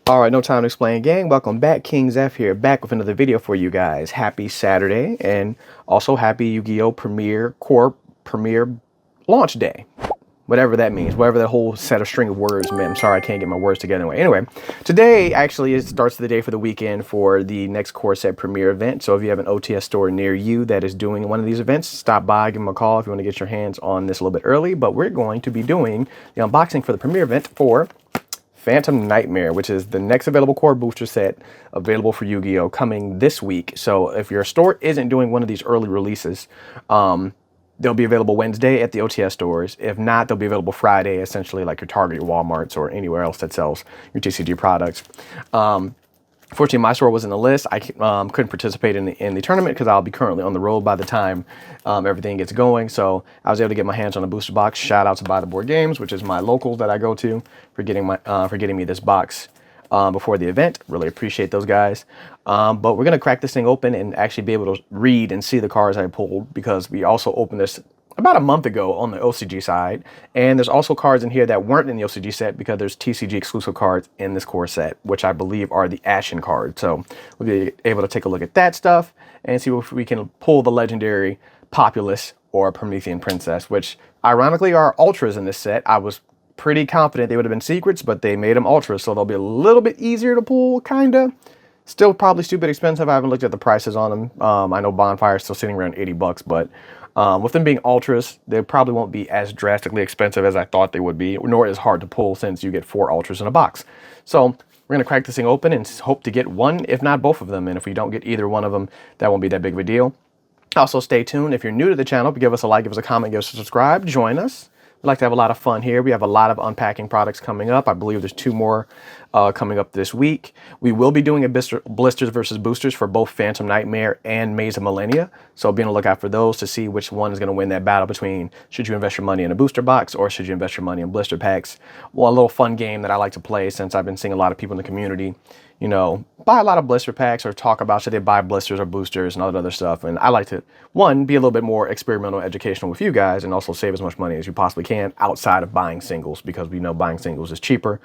All right, no time to explain, gang. Welcome back. KingXeph here, back with another video for you guys. Happy Saturday, and also happy Yu-Gi-Oh! Premier Corp Premier Launch Day. Whatever that means, whatever that whole set of string of words meant. I'm sorry, I can't get my words together anyway. Today actually starts the day for the weekend for the next core set premiere event. So if you have an OTS store near you that is doing one of these events, stop by, give them a call if you want to get your hands on this a little bit early. But we're going to be doing the unboxing for the premiere event for Phantom Nightmare, which is the next available core booster set available for Yu-Gi-Oh! Coming this week. So if your store isn't doing one of these early releases, they'll be available Wednesday at the OTS stores. If not, they'll be available Friday, essentially like your Target, your Walmarts, or anywhere else that sells your TCG products. Fortunately, my store was in the list. I couldn't participate in the tournament because I'll be currently on the road by the time everything gets going. So I was able to get my hands on a booster box. Shout out to Buy the Board Games, which is my local that I go to, for getting me this box before the event. Really appreciate those guys. But we're gonna crack this thing open and actually be able to read and see the cards I pulled, because we also opened this about a month ago on the OCG side. And there's also cards in here that weren't in the OCG set because there's TCG exclusive cards in this core set, which I believe are the Ashen cards. So we'll be able to take a look at that stuff and see if we can pull the legendary Populous or Promethean Princess, which ironically are ultras in this set. I was pretty confident they would have been secrets, but they made them ultras, so they'll be a little bit easier to pull, kinda. Still probably stupid expensive. I haven't looked at the prices on them. I know Bonfire is still sitting around 80 bucks, but with them being ultras, they probably won't be as drastically expensive as I thought they would be, nor as hard to pull since you get 4 ultras in a box. So we're gonna crack this thing open and hope to get one, if not both of them. And if we don't get either one of them, that won't be that big of a deal. Also, stay tuned. If you're new to the channel, give us a like, give us a comment, give us a subscribe, join us. We like to have a lot of fun here. We have a lot of unpacking products coming up. I believe there's 2 more coming up this week. We will be doing a blisters versus boosters for both Phantom Nightmare and Maze of Millennia. So be on the lookout for those to see which one is going to win that battle between should you invest your money in a booster box or should you invest your money in blister packs. Well, a little fun game that I like to play since I've been seeing a lot of people in the community, you know, buy a lot of blister packs or talk about should they buy blisters or boosters and all that other stuff. And I like to, one, be a little bit more experimental, educational with you guys, and also save as much money as you possibly can outside of buying singles, because we know buying singles is cheaper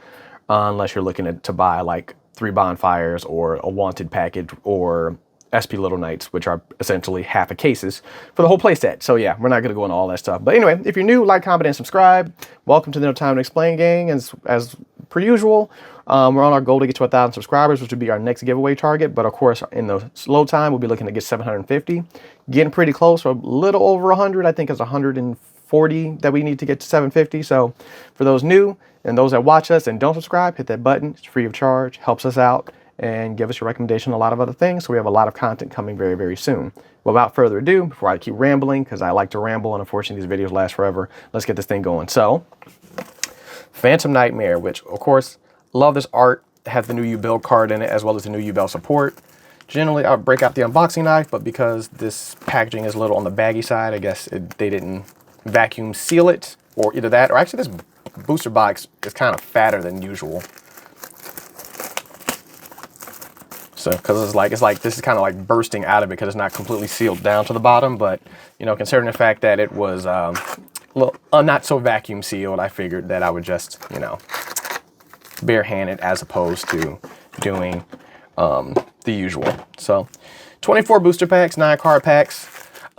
unless you're looking to buy like 3 Bonfires or a Wanted package or SP Little Knights, which are essentially half a cases for the whole playset. So yeah, we're not gonna go into all that stuff. But anyway, if you're new, like, comment, and subscribe. Welcome to the No Time to Explain gang. As per usual, we're on our goal to get to 1,000 subscribers, which would be our next giveaway target. But of course, in the slow time, we'll be looking to get 750. Getting pretty close, or a little over 100. I think it's 140 that we need to get to 750. So for those new and those that watch us and don't subscribe, hit that button. It's free of charge, helps us out, and give us your recommendation on a lot of other things. So we have a lot of content coming very, very soon. Well, without further ado, before I keep rambling, because I like to ramble, and unfortunately these videos last forever, let's get this thing going. So, Phantom Nightmare, which of course, love this art. It has the new U-Build card in it, as well as the new U-Build support. Generally, I'll break out the unboxing knife, but because this packaging is a little on the baggy side, I guess they didn't vacuum seal it, or either that, or actually this booster box is kind of fatter than usual. So, because it's like this is kind of like bursting out of it because it's not completely sealed down to the bottom. But you know, considering the fact that it was not so vacuum sealed, I figured that I would just, you know, barehand it as opposed to doing the usual. So 24 booster packs, 9 card packs.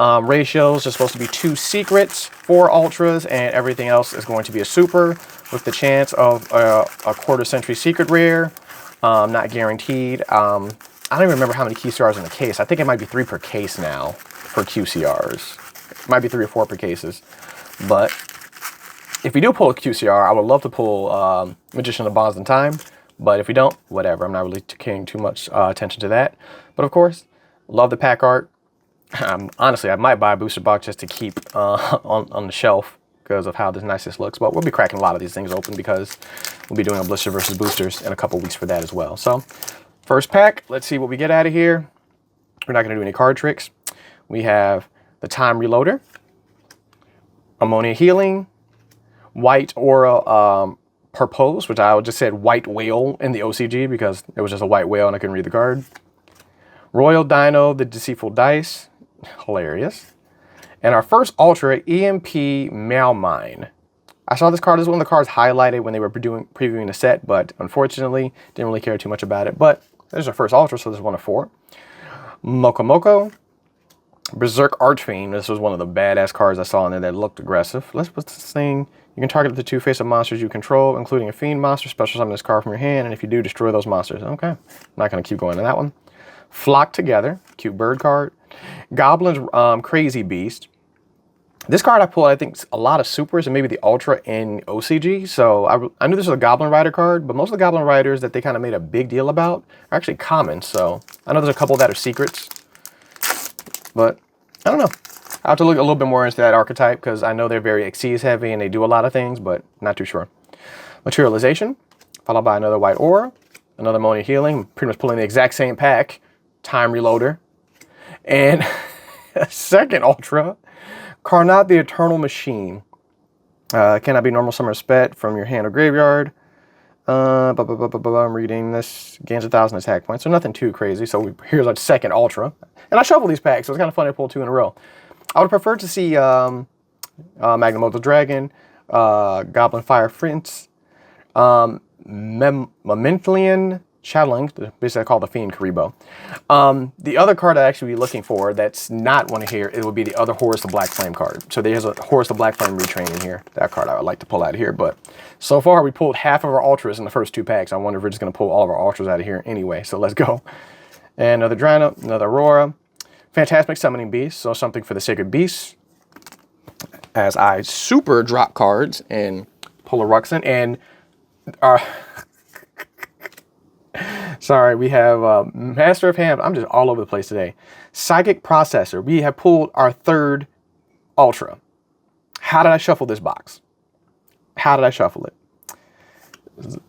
Ratios are supposed to be 2 secrets, 4 ultras, and everything else is going to be a super, with the chance of a quarter century secret rare. Not guaranteed. I don't even remember how many QCRs in the case. I think it might be 3 per case now for QCRs. It might be 3 or 4 per cases. But if we do pull a QCR, I would love to pull Magician of Bonds in Time. But if we don't, whatever. I'm not really paying too much attention to that. But of course, love the pack art. Honestly, I might buy a booster box just to keep on the shelf because of how nice this looks. But we'll be cracking a lot of these things open because we'll be doing a blister versus boosters in a couple weeks for that as well. So first pack, let's see what we get out of here. We're not going to do any card tricks. We have the Time Reloader, Ammonia Healing, White Aura Purpose, which I just said White Whale in the OCG because it was just a white whale and I couldn't read the card. Royal Dino, the Deceitful Dice, hilarious. And our first Ultra, EMP Malmine. I saw this card as one of the cards highlighted when they were previewing the set, but unfortunately, didn't really care too much about it. But there's our first Ultra, so there's 1 of 4. Moko, Berserk Archfiend. This was one of the badass cards I saw in there that looked aggressive. Let's put this thing. You can target the 2 face-up monsters you control, including a Fiend monster, special summon this card from your hand, and if you do, destroy those monsters. Okay, I'm not going to keep going to that one. Flock Together, cute bird card. Goblin's Crazy Beast. This card I pulled, I think, a lot of supers and maybe the Ultra in OCG. So I knew this was a Goblin Rider card, but most of the Goblin Riders that they kind of made a big deal about are actually common. So I know there's a couple that are secrets, but I don't know. I have to look a little bit more into that archetype because I know they're very Xyz heavy and they do a lot of things, but not too sure. Materialization, followed by another White Aura, another Monia Healing, pretty much pulling the exact same pack, Time Reloader, and a second Ultra, Karnat the Eternal Machine. Cannot be normal summon spec from your hand or graveyard. I'm reading this. Gains 1,000 attack points, so nothing too crazy. So here's our second Ultra. And I shuffled these packs, so it's kind of funny to pull 2 in a row. I would prefer to see Magnemoto Dragon, Goblin Fire Prince, Mementian Shadowling, basically called the Fiend Karibo. The other card I'd actually be looking for that's not one here, it would be the other Horus the Black Flame card. So there's a Horus the Black Flame retraining here. That card I would like to pull out of here. But so far we pulled half of our Ultras in the first 2 packs. I wonder if we're just going to pull all of our Ultras out of here anyway. So let's go. And another Drano, another Aurora. Phantasmic Summoning Beast, so something for the Sacred Beast. As I super drop cards and pull a Ruxin. And sorry, we have Master of Hand. I'm just all over the place today. Psychic Processor. We have pulled our 3rd Ultra. How did I shuffle this box? How did I shuffle it?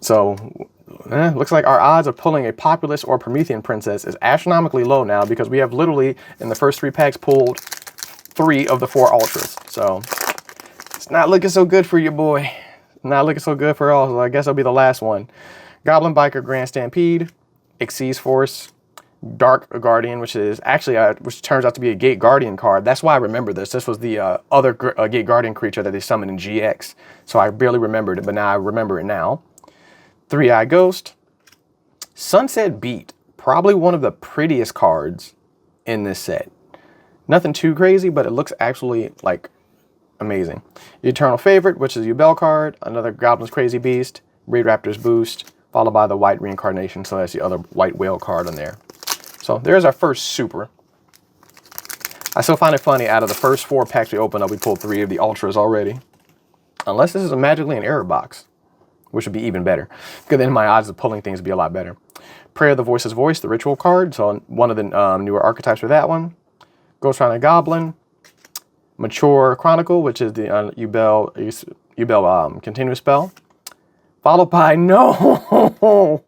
So, looks like our odds of pulling a Populous or Promethean Princess is astronomically low now because we have literally, in the first 3 packs, pulled 3 of the 4 Ultras. So, it's not looking so good for you, boy. Not looking so good for all, so I guess it'll be the last one. Goblin Biker Grand Stampede, Xyz Force, Dark Guardian, which is actually, which turns out to be a Gate Guardian card. That's why I remember this. This was the other Gate Guardian creature that they summoned in GX. So I barely remembered it, but now I remember it now. 3-Eye Ghost, Sunset Beat, probably one of the prettiest cards in this set. Nothing too crazy, but it looks actually like amazing. Eternal Favorite, which is a Yubel card, another Goblin's Crazy Beast, Raid Raptor's Boost, followed by the White Reincarnation, so that's the other White Whale card in there. So there's our first super. I still find it funny, out of the first 4 packs we opened up, we pulled 3 of the Ultras already. Unless this is magically an error box, which would be even better, because then my odds of pulling things would be a lot better. Prayer of the Voice's Voice, the Ritual card, so one of the newer archetypes for that one. Ghost Rider Goblin, Mature Chronicle, which is the Yubel continuous spell, followed by no.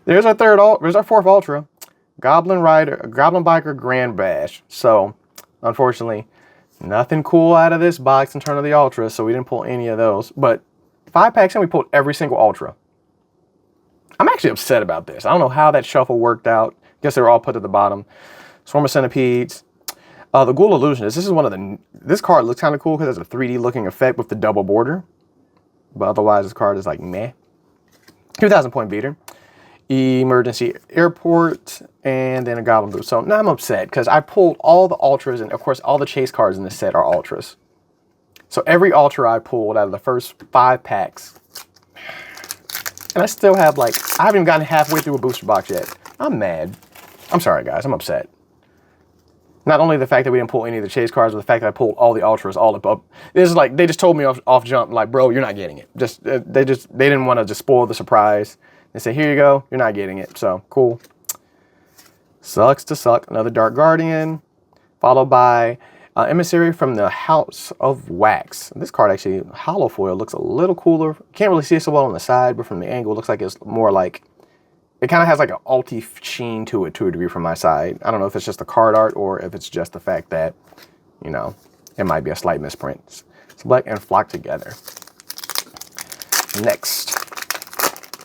There's our there's our 4th Ultra, Goblin Biker Grand Bash. So, unfortunately, nothing cool out of this box in terms of the Ultras, so we didn't pull any of those. But 5 packs in, we pulled every single Ultra. I'm actually upset about this. I don't know how that shuffle worked out. Guess they were all put at the bottom. Swarm of Centipedes. The Ghoul Illusionist. This is one of the... This card looks kind of cool because it's a 3D looking effect with the double border. But otherwise, this card is like meh. 2,000 point beater. Emergency Airport, and then a Goblin Boost. So now I'm upset because I pulled all the Ultras, and of course all the chase cards in this set are Ultras. So every Ultra I pulled out of the first 5 packs, and I still have like, I haven't even gotten halfway through a booster box yet. I'm mad. I'm sorry guys, I'm upset. Not only the fact that we didn't pull any of the chase cards, but the fact that I pulled all the Ultras all up. This is like, they just told me off jump, like, bro, you're not getting it. They didn't want to just spoil the surprise. They say, here you go, you're not getting it. So, cool. Sucks to suck. Another Dark Guardian, followed by Emissary from the House of Wax. This card actually, hollow foil, looks a little cooler. Can't really see it so well on the side, but from the angle, it looks like it's more like, it kind of has like an alty sheen to it to a degree from my side. I don't know if it's just the card art or if it's just the fact that, you know, it might be a slight misprint. Select and Flock Together. Next.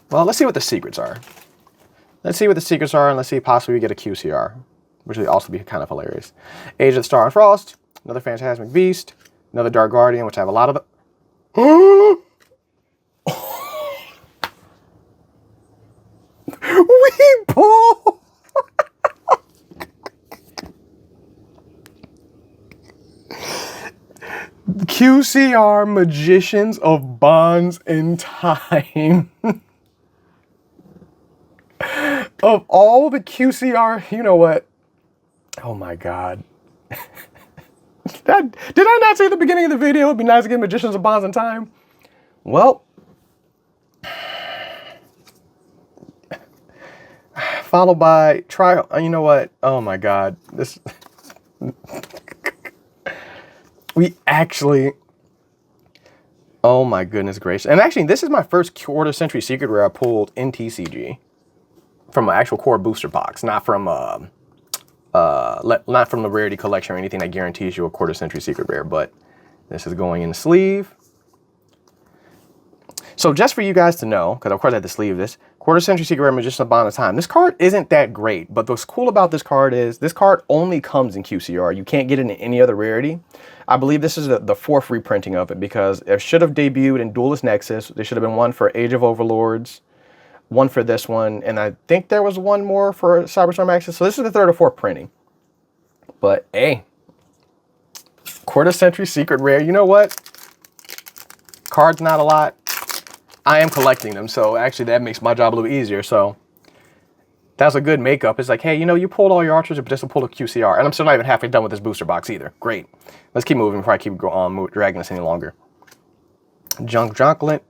Well, let's see what the secrets are. Let's see what the secrets are, and let's see possibly we get a QCR, which would also be kind of hilarious. Age of the Star and Frost, another Phantasmic Beast, another Dark Guardian, which I have a lot of the... We pull... QCR Magicians of Bonds in Time. Of all the QCR, you know what? Oh my God. Did I not say at the beginning of the video it'd be nice to get Magicians of Bonds in Time? Well, followed by you know what? Oh my God. This we actually, oh my goodness gracious. And actually, this is my first quarter century secret rare I pulled in TCG from an actual core booster box, not from not from the rarity collection or anything that guarantees you a quarter century secret rare, but this is going in the sleeve. So just for you guys to know, because of course I had to sleeve this, quarter century secret rare Magician of Bond of Time. This card isn't that great, but what's cool about this card is this card only comes in QCR. You can't get it in any other rarity. I believe this is the fourth reprinting of it because it should have debuted in Duelist Nexus. There should have been one for Age of Overlords, one for this one, and I think there was one more for Cyberstorm Access. So this is the third or fourth printing. But hey, quarter century secret rare. You know what? Cards not a lot. I am collecting them, so actually that makes my job a little easier. So that's a good makeup. It's like, hey, you know, you pulled all your archers, but just pull a QCR. And I'm still not even halfway done with this booster box either. Great. Let's keep moving before I keep dragging this any longer. Junklet,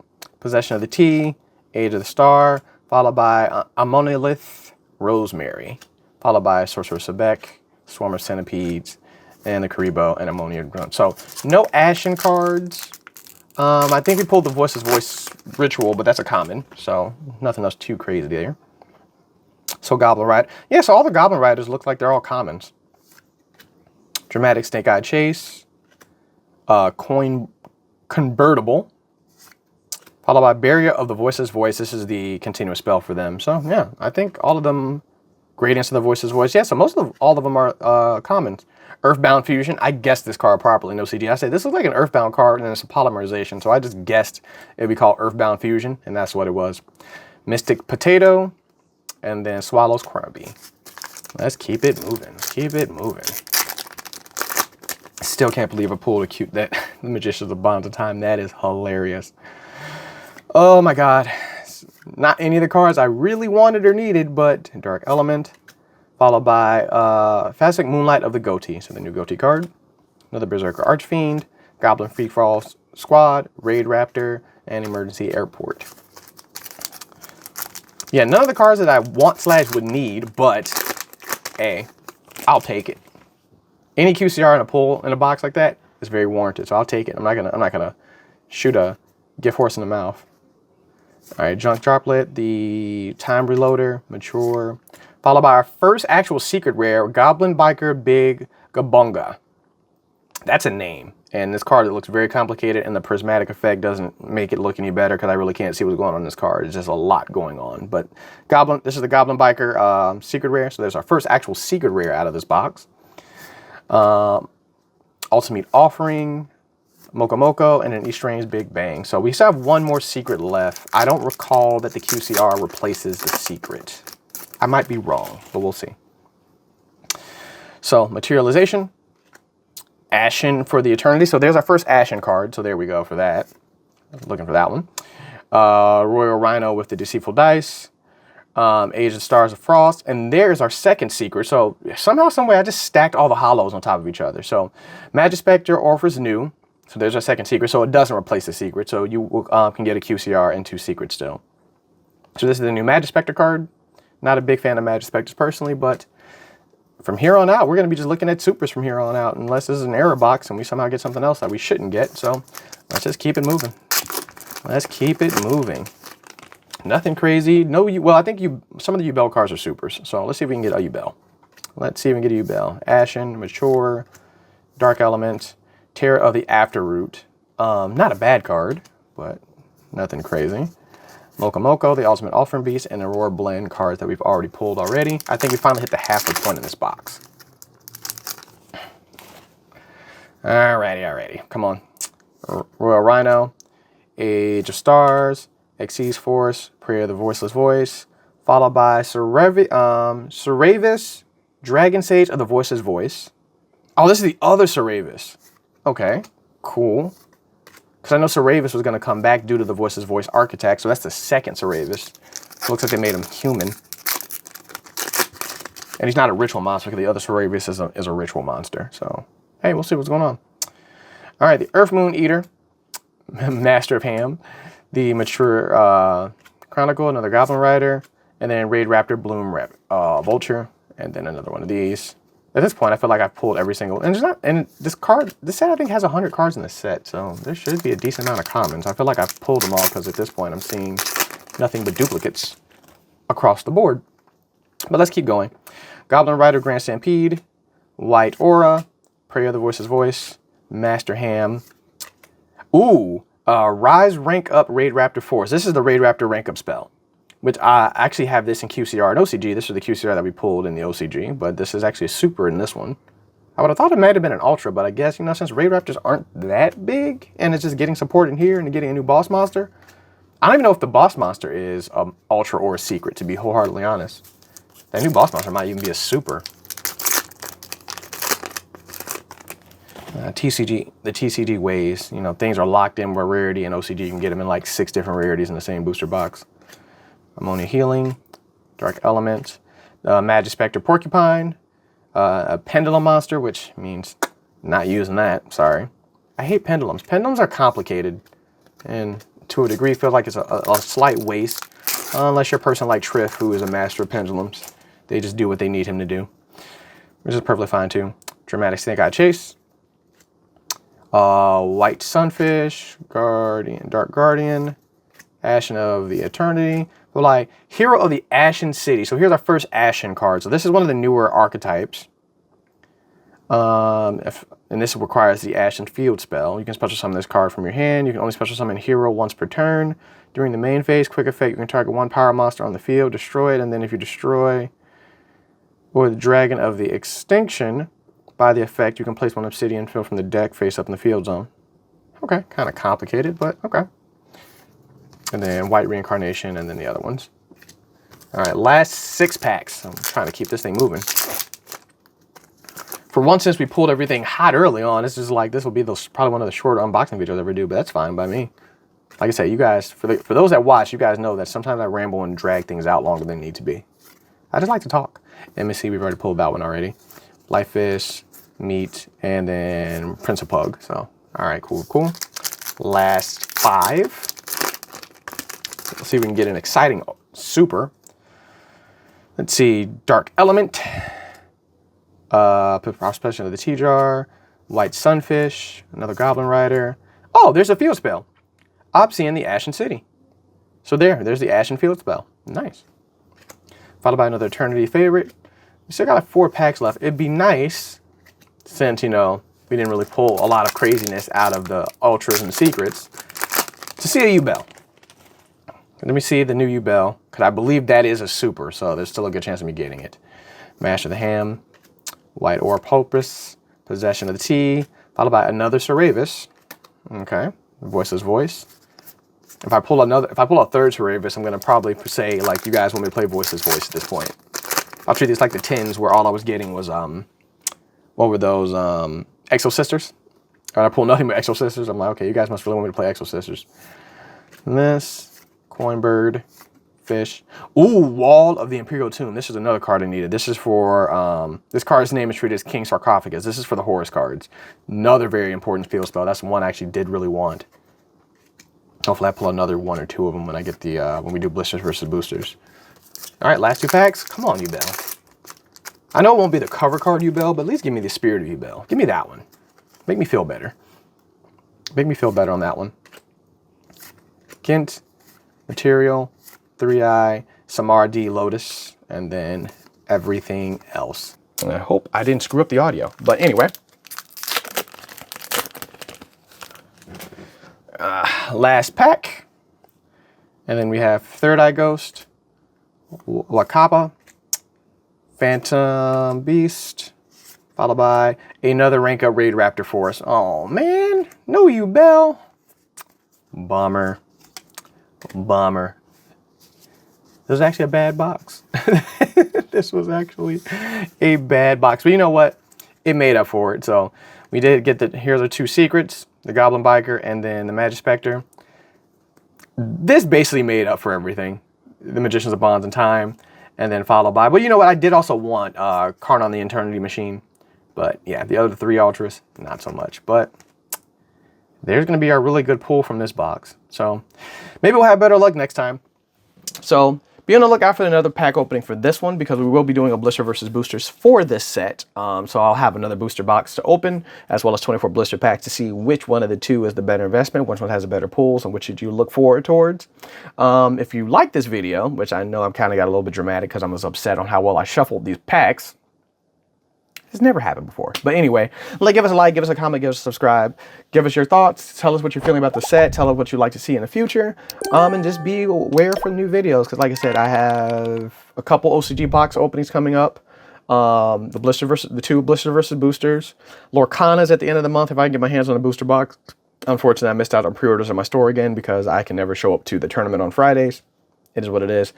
Possession of the Tea, Age of the Star, followed by Amonolith, Rosemary, followed by Sorcerer Sebek, Swarm of Centipedes, and the Karibo and Ammonia Grunt. So no Ashen cards. I think we pulled the Voice Ritual, but that's a common, so nothing else too crazy there. So Goblin Rider. Yeah, so all the Goblin Riders look like they're all commons. Dramatic Snake-Eye Chase. Coin Convertible. Followed by Barrier of the Voice's Voice. This is the continuous spell for them. So yeah, I think all of them Gradients of the Voice's Voice. Yeah, so all of them are commons. Earthbound Fusion. I guessed this card properly, no CD. I said this looks like an Earthbound card and it's a polymerization. So I just guessed it would be called Earthbound Fusion, and that's what it was. Mystic Potato, and then Swallow's Crumby. Let's keep it moving. Keep it moving. Still can't believe I pulled the Magicians of Bonds of Time. That is hilarious. Oh my God. Not any of the cards I really wanted or needed, but Dark Element. Followed by Phasic Moonlight of the Goatee, so the new Goatee card. Another Berserker Archfiend, Goblin Free Fall Squad, Raid Raptor, and Emergency Airport. Yeah, none of the cards that I want / would need, but hey, I'll take it. Any QCR in a pull in a box like that is very warranted, so I'll take it. I'm not gonna shoot a gift horse in the mouth. All right, Junk Droplet, the Time Reloader, Mature. Followed by our first actual secret rare, Goblin Biker Big Gabunga. That's a name. And this card, it looks very complicated, and the prismatic effect doesn't make it look any better because I really can't see what's going on in this card. It's just a lot going on. But this is the Goblin Biker secret rare. So there's our first actual secret rare out of this box. Ultimate Offering, Moko Moko, and an Estrange Big Bang. So we still have one more secret left. I don't recall that the QCR replaces the secret. I might be wrong, but we'll see. So, Materialization. Ashen for the Eternity. So there's our first Ashen card. So there we go for that. Looking for that one. Royal Rhino with the Deceitful Dice. Age of Stars of Frost. And there's our second secret. So somehow, someway, I just stacked all the hollows on top of each other. So Magispector Orpheus New. So there's our second secret. So it doesn't replace the secret. So you can get a QCR and 2 secrets still. So this is the new Magispector card. Not a big fan of Magispectors personally, but from here on out, we're going to be just looking at supers from here on out, unless this is an error box and we somehow get something else that we shouldn't get. So let's just keep it moving. Let's keep it moving. Nothing crazy. No, well, I think some of the Ubel cards are supers. So let's see if we can get a Ubel. Let's see if we can get a Ubel. Ashen, Mature, Dark Element, Terror of the Afterroot. Not a bad card, but nothing crazy. Moko Moko, the Ultimate Offering Beast, and Aurora Blend cards that we've already pulled already. I think we finally hit the halfway point in this box. Alrighty. Come on. Royal Rhino, Age of Stars, Xyz Force, Prayer of the Voiceless Voice, followed by Seravis, Dragon Sage of the Voiceless Voice. Oh, this is the other Seravis. Okay, cool. Because I know Seravis was going to come back due to the Voiceless Voice Architect, so that's the second Seravis. Looks like they made him human. And he's not a ritual monster, because the other Seravis is a ritual monster. So, hey, we'll see what's going on. All right, the Earth Moon Eater, Master of Ham, the Mature Chronicle, another Goblin Rider, and then Raid Raptor, Bloom Vulture, and then another one of these. At this point, I feel like I've pulled every single, and this set I think has 100 cards in the set, so there should be a decent amount of commons. I feel like I've pulled them all because at this point I'm seeing nothing but duplicates across the board. But let's keep going. Goblin Rider, Grand Stampede, White Aura, Prayer of the Voiceless Voice, Master Ham. Ooh, Rise Rank Up Raid Raptor Force. This is the Raid Raptor rank up spell, which I actually have this in QCR and OCG. This is the QCR that we pulled in the OCG, but this is actually a super in this one. I would have thought it might have been an ultra, but I guess, you know, since Raid Raptors aren't that big and it's just getting support in here and getting a new boss monster, I don't even know if the boss monster is ultra or a secret, to be wholeheartedly honest. That new boss monster might even be a super. The TCG ways, you know, things are locked in where rarity and OCG you can get them in like 6 different rarities in the same booster box. Ammonia Healing, Dark Element, Magic Spectre Porcupine, a Pendulum Monster, which means not using that, sorry. I hate pendulums. Pendulums are complicated and to a degree feel like it's a slight waste, unless you're a person like Triff who is a master of pendulums. They just do what they need him to do, which is perfectly fine too. Dramatic Snake Eye Chase, White Sunfish, Dark Guardian, Ashen of the Eternity, but like Hero of the Ashen City. So here's our first Ashen card. So this is one of the newer archetypes. And this requires the Ashen Field spell. You can special summon this card from your hand. You can only special summon Hero once per turn. During the main phase, quick effect, you can target one power monster on the field, destroy it, and then if you destroy or the Dragon of the Extinction, by the effect, you can place one Obsidian field from the deck face up in the field zone. Okay, kind of complicated, but okay. And then White Reincarnation, and then the other ones. All right, last 6 packs. I'm trying to keep this thing moving. For once, since we pulled everything hot early on, this is like, this will be probably one of the shorter unboxing videos I ever do, but that's fine by me. Like I said, you guys, for those that watch, you guys know that sometimes I ramble and drag things out longer than they need to be. I just like to talk. MSC, we've already pulled that one already. Life Fish, Meat, and then Prince of Pug. So, all right, cool. Last 5. Let's see if we can get an exciting super. Let's see, Dark Element, Prospection of the T-Jar, White Sunfish, another Goblin Rider. Oh, there's a field spell. Obsidian the Ashen City. So there's the Ashen Field spell. Nice. Followed by another Eternity favorite. We still got like 4 packs left. It'd be nice, since, you know, we didn't really pull a lot of craziness out of the ultras and the secrets, to see a U-Bell. Let me see the new U-Bell, because I believe that is a super, so there's still a good chance of me getting it. Mash of the Ham, White Orpulpus, Possession of the T, followed by another Seravis. Okay, Voiceless Voice. If I pull a third Seravis, I'm gonna probably say like, you guys want me to play Voiceless Voice at this point. I'll treat this like the tins where all I was getting was what were those Exo Sisters? And I pull nothing but Exo Sisters. I'm like, okay, you guys must really want me to play Exo Sisters. And this. Coin Bird, Fish. Ooh, Wall of the Imperial Tomb. This is another card I needed. This is for, this card's name is treated as King Sarcophagus. This is for the Horus cards. Another very important field spell. That's one I actually did really want. Hopefully I pull another 1 or 2 of them when I get the, when we do blisters versus boosters. All right, last 2 packs. Come on, U-Bell. I know it won't be the cover card U-Bell, but at least give me the spirit of U-Bell. Give me that one. Make me feel better. Make me feel better on that one. Kent. Material, 3-Eye, Samar D Lotus, and then everything else. And I hope I didn't screw up the audio. But anyway. Last pack. And then we have 3rd-Eye Ghost, Wakapa, Phantom Beast, followed by another rank up Raid Raptor Force. Oh man, no you Bell. Bomber. Bomber. This was actually a bad box. This was actually a bad box. But you know what? It made up for it. So we did get here's our 2 secrets, the Goblin Biker and then the Magic Spectre. This basically made up for everything. The Magicians of Bonds and Time. And then followed by, but you know what? I did also want Karn the Eternity Machine. But yeah, the other 3 Ultras, not so much. But there's going to be our really good pull from this box. So maybe we'll have better luck next time. So be on the lookout for another pack opening for this one, because we will be doing a blister versus boosters for this set. So I'll have another booster box to open, as well as 24 blister packs to see which one of the 2 is the better investment, which one has a better pulls, and which should you look forward towards. If you like this video, which I know I'm kind of got a little bit dramatic because I was upset on how well I shuffled these packs. It's never happened before. But anyway, give us a like, give us a comment, give us a subscribe, give us your thoughts, tell us what you're feeling about the set, tell us what you'd like to see in the future, and just be aware for new videos, because like I said, I have a couple OCG box openings coming up. The 2 blister versus boosters. Lorcana's at the end of the month if I can get my hands on a booster box. Unfortunately, I missed out on pre-orders in my store again because I can never show up to the tournament on Fridays. It is what it is.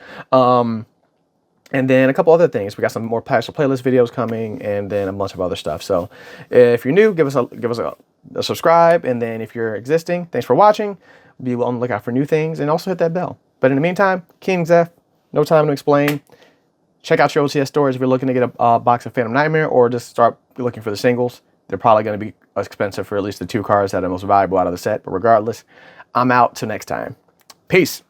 And then a couple other things. We got some more Passion Playlist videos coming, and then a bunch of other stuff. So if you're new, give us a subscribe. And then if you're existing, thanks for watching. Be on the lookout for new things, and also hit that bell. But in the meantime, KingXeph, no time to explain. Check out your OTS stores if you're looking to get a box of Phantom Nightmare, or just start looking for the singles. They're probably going to be expensive for at least the 2 cards that are most valuable out of the set. But regardless, I'm out till next time. Peace.